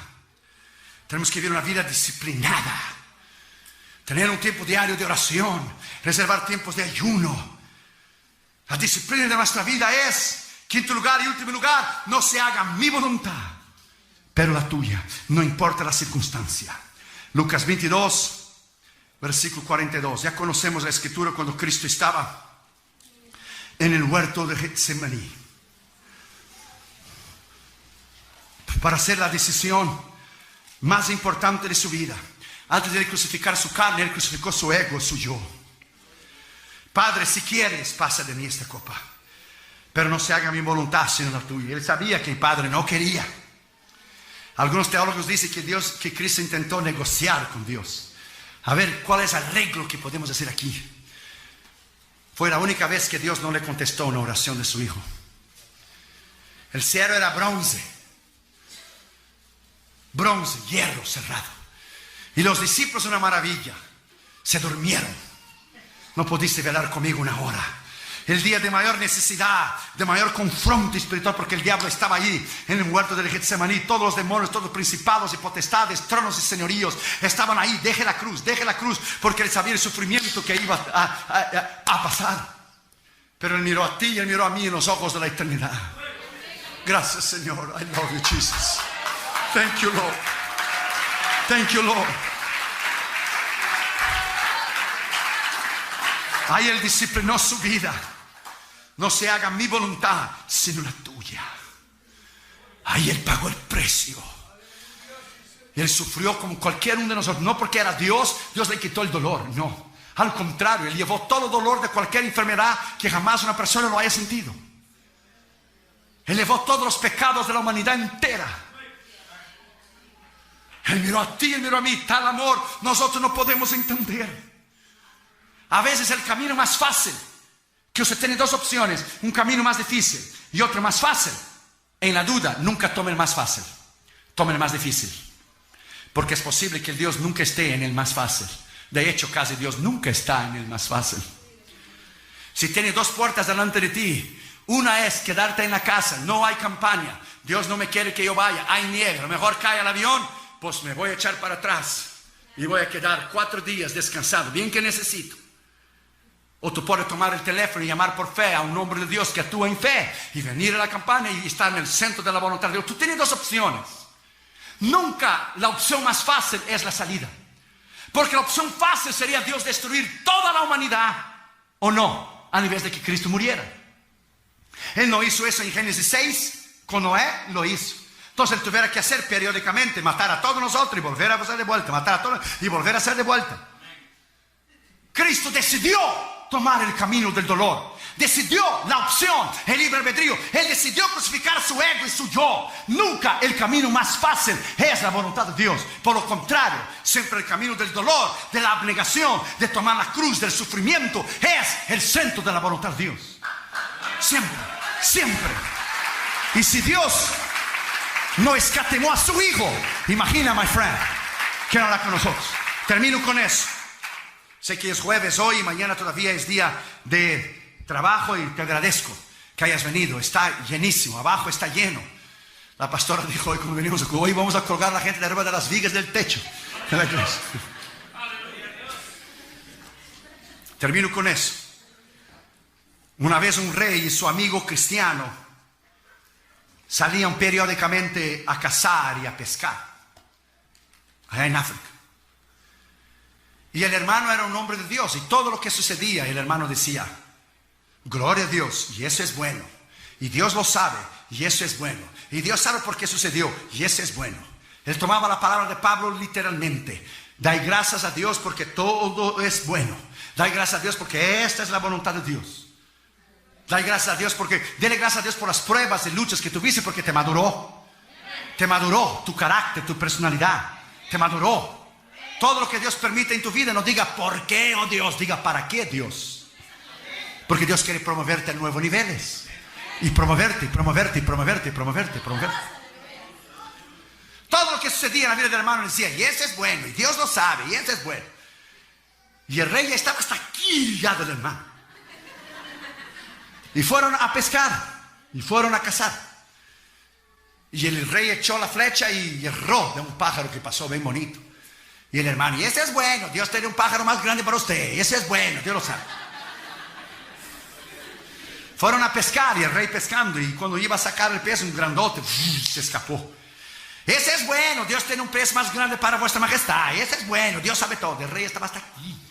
Tenemos que vivir una vida disciplinada. Tener un tiempo diario de oración, reservar tiempos de ayuno. La disciplina de nuestra vida es, quinto lugar y último lugar, no se haga mi voluntad, pero la tuya, no importa la circunstancia. Lucas 22, versículo 42. Ya conocemos la escritura cuando Cristo estaba en el huerto de Getsemaní para hacer la decisión más importante de su vida. Antes de crucificar su carne, Él crucificó su ego, su yo. Padre, si quieres, pasa de mí esta copa, pero no se haga mi voluntad sino la tuya. Él sabía que el Padre no quería. Algunos teólogos dicen que Cristo intentó negociar con Dios. A ver, ¿cuál es el arreglo que podemos hacer aquí? Fue la única vez que Dios no le contestó una oración de su Hijo. El cielo era bronce, hierro cerrado. Y los discípulos, una maravilla, se durmieron. No pudiste velar conmigo una hora. El día de mayor necesidad, de mayor confronto espiritual, porque el diablo estaba allí en el huerto del Getsemaní. Todos los demonios, todos los principados y potestades, tronos y señoríos estaban ahí. Deje la cruz, porque él sabía el sufrimiento que iba a pasar. Pero él miró a ti y él miró a mí en los ojos de la eternidad. Gracias, Señor. I love you, Jesus. Thank you, Lord. Thank you, Lord. Ahí Él disciplinó su vida. No se haga mi voluntad, sino la tuya. Ahí Él pagó el precio. Él sufrió como cualquier uno de nosotros. No porque era Dios, Dios le quitó el dolor. No, al contrario, Él llevó todo el dolor de cualquier enfermedad que jamás una persona lo haya sentido. Él llevó todos los pecados de la humanidad entera. Él miró a ti, Él miró a mí. Tal amor nosotros no podemos entender. A veces el camino más fácil, que usted tiene dos opciones, un camino más difícil y otro más fácil. En la duda, nunca tome el más fácil, tome el más difícil. Porque es posible que Dios nunca esté en el más fácil. De hecho, casi Dios nunca está en el más fácil. Si tiene dos puertas delante de ti, una es quedarte en la casa, no hay campaña, Dios no me quiere que yo vaya, hay nieve, a lo mejor cae el avión, pues me voy a echar para atrás y voy a quedar 4 días descansado, bien que necesito. O tú puedes tomar el teléfono y llamar por fe a un hombre de Dios que actúa en fe y venir a la campaña y estar en el centro de la voluntad de Dios. Tú tienes dos opciones. Nunca la opción más fácil es la salida. Porque la opción fácil sería Dios destruir toda la humanidad, o no, a nivel de que Cristo muriera. Él no hizo eso en Génesis 6, con Noé lo hizo. Entonces él tuviera que hacer periódicamente, matar a todos nosotros y volver a hacer de vuelta, matar a todos y volver a hacer de vuelta. Cristo decidió tomar el camino del dolor. Decidió la opción, el libre albedrío. Él decidió crucificar su ego y su yo. Nunca el camino más fácil es la voluntad de Dios. Por lo contrario, siempre el camino del dolor, de la abnegación, de tomar la cruz, del sufrimiento, es el centro de la voluntad de Dios. Siempre, siempre. Y si Dios no escatimó a su hijo, imagina, my friend, que no hará con nosotros. Termino con eso. Sé que es jueves hoy y mañana todavía es día de trabajo y te agradezco que hayas venido. Está llenísimo, abajo está lleno. La pastora dijo hoy cuando venimos, hoy vamos a colgar a la gente de arriba de las vigas del techo de la iglesia. Termino con eso. Una vez un rey y su amigo cristiano salían periódicamente a cazar y a pescar allá en África. Y el hermano era un hombre de Dios, y todo lo que sucedía, el hermano decía: gloria a Dios, y eso es bueno. Y Dios lo sabe, y eso es bueno. Y Dios sabe por qué sucedió, y eso es bueno. Él tomaba la palabra de Pablo literalmente. Dai gracias a Dios porque todo es bueno. Dai gracias a Dios porque esta es la voluntad de Dios. Dai gracias a Dios porque, dele gracias a Dios por las pruebas y luchas que tuviste, porque te maduró. Te maduró tu carácter, tu personalidad. Te maduró. Todo lo que Dios permite en tu vida, no diga por qué, oh Dios, diga para qué, Dios. Porque Dios quiere promoverte a nuevos niveles. Y promoverte, y promoverte, y promoverte, y promoverte, y promoverte. Todo lo que sucedía en la vida del hermano decía: y ese es bueno, y Dios lo sabe, y ese es bueno. Y el rey ya estaba hasta aquí ya del hermano. Y fueron a pescar, y fueron a cazar. Y el rey echó la flecha y erró de un pájaro que pasó bien bonito. Y el hermano: y ese es bueno, Dios tiene un pájaro más grande para usted, y ese es bueno, Dios lo sabe. Fueron a pescar y el rey pescando, y cuando iba a sacar el pez, un grandote se escapó. Ese es bueno, Dios tiene un pez más grande para vuestra majestad, ese es bueno, Dios sabe todo. El rey estaba hasta aquí.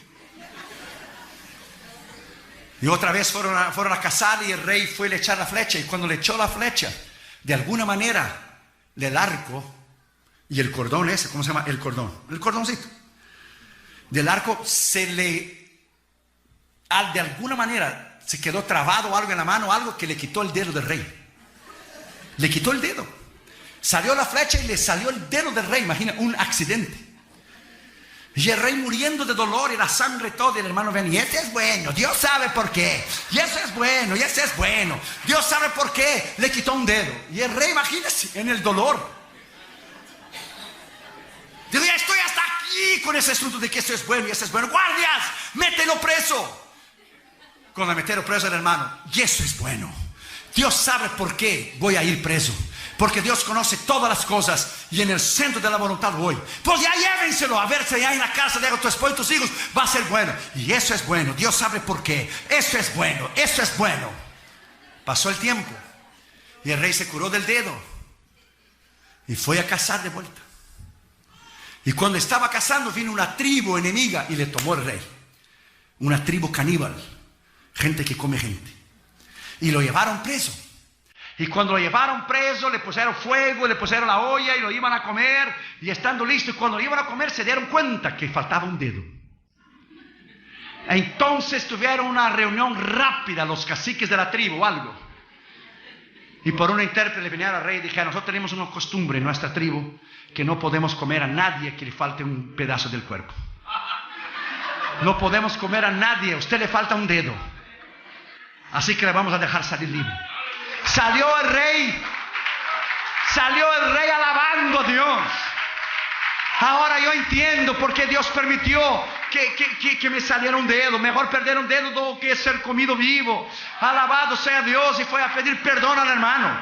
Y otra vez fueron a cazar, y el rey fue a echar la flecha, y cuando le echó la flecha, de alguna manera del arco y el cordón ese, ¿cómo se llama? El cordoncito del arco se le, de alguna manera se quedó trabado algo en la mano, algo que le quitó el dedo del rey. Le quitó el dedo. Salió la flecha y le salió el dedo del rey. Imagina, un accidente. Y el rey muriendo de dolor y la sangre todo. Y el hermano ven: y ese es bueno, Dios sabe por qué. Y ese es bueno, y ese es bueno, Dios sabe por qué le quitó un dedo. Y el rey, imagínese, en el dolor. Digo: ya estoy hasta aquí con ese asunto de que eso es bueno y eso es bueno. Guardias, mételo preso. Cuando le metieron preso al hermano: y eso es bueno, Dios sabe por qué voy a ir preso. Porque Dios conoce todas las cosas y en el centro de la voluntad voy. Pues ya llévenselo a ver si allá en la casa de tu esposo y tus hijos va a ser bueno. Y eso es bueno, Dios sabe por qué. Eso es bueno, eso es bueno. Pasó el tiempo y el rey se curó del dedo y fue a cazar de vuelta. Y cuando estaba cazando, vino una tribu enemiga y le tomó el rey. Una tribu caníbal, gente que come gente. Y lo llevaron preso. Y cuando lo llevaron preso, le pusieron fuego, le pusieron la olla y lo iban a comer. Y estando listo, y cuando lo iban a comer, se dieron cuenta que faltaba un dedo. Entonces tuvieron una reunión rápida, los caciques de la tribu o algo. Y por un intérprete le vinieron al rey y dijeron: nosotros tenemos una costumbre en nuestra tribu que no podemos comer a nadie que le falte un pedazo del cuerpo. No podemos comer a nadie, a usted le falta un dedo. Así que le vamos a dejar salir libre. Salió el rey alabando a Dios. Ahora yo entiendo por qué Dios permitió que me saliera un dedo. Mejor perder un dedo que ser comido vivo. Alabado sea Dios. Y fue a pedir perdón al hermano.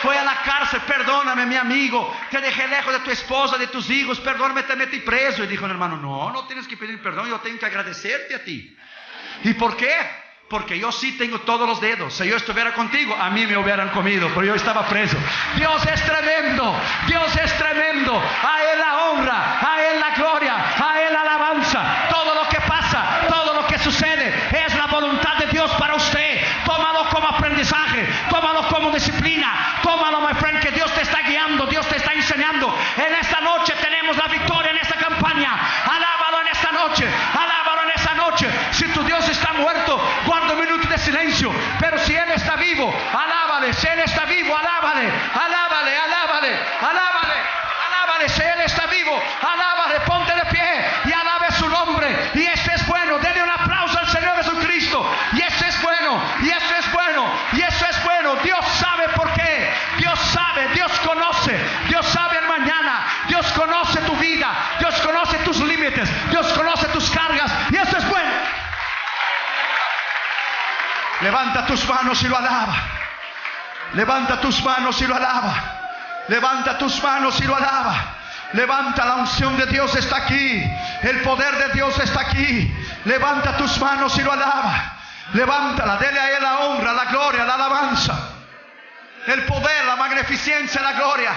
Fue a la cárcel: perdóname, mi amigo, te dejé lejos de tu esposa, de tus hijos, perdóname, te metí preso. Y dijo el hermano: no tienes que pedir perdón, yo tengo que agradecerte a ti. ¿Y por qué? Porque yo sí tengo todos los dedos. Si yo estuviera contigo, a mí me hubieran comido, pero yo estaba preso. Dios es tremendo, Dios es tremendo. A Él la honra, a Él la gloria, a Él la alabanza. Todo lo que pasa, todo lo que sucede es la voluntad de Dios para usted. Tómalo como aprendizaje, tómalo como disciplina, tómalo, my friend, que Dios te está guiando. En esta noche tenemos la victoria en esta campaña. Alábalo en esta noche. Alábalo en esta noche. Si tu Dios está muerto, guarda un minuto de silencio. Pero si Él está vivo, alábale. Si Él está vivo, alábale. Alábale, alábale, alábale, alábale. Si Él está vivo, alábale. Ponte de pie y alabe su nombre. Y este es bueno. Denle un aplauso al Señor Jesucristo. Y este es bueno. Y esto es bueno. Y eso es bueno. Dios sabe por qué. Dios sabe. Dios conoce. Dios sabe el mañana. Dios conoce tu vida. Dios conoce tus límites. Dios conoce tus cargas. Y eso es bueno. Levanta tus manos y lo alaba. Levanta tus manos y lo alaba. Levanta tus manos y lo alaba. Levanta, la unción de Dios está aquí. El poder de Dios está aquí. Levanta tus manos y lo alaba. Levántala, dele a Él la honra, la gloria, la alabanza, el poder, la magnificencia, la gloria.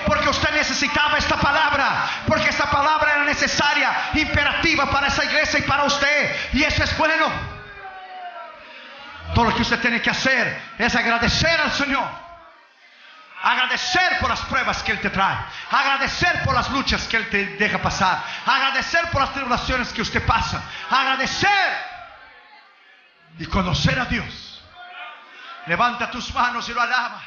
Porque usted necesitaba esta palabra. Porque esta palabra era necesaria, imperativa para esa iglesia y para usted. Y eso es bueno. Todo lo que usted tiene que hacer es agradecer al Señor. Agradecer por las pruebas que Él te trae. Agradecer por las luchas que Él te deja pasar. Agradecer por las tribulaciones que usted pasa. Agradecer y conocer a Dios. Levanta tus manos y lo alaba.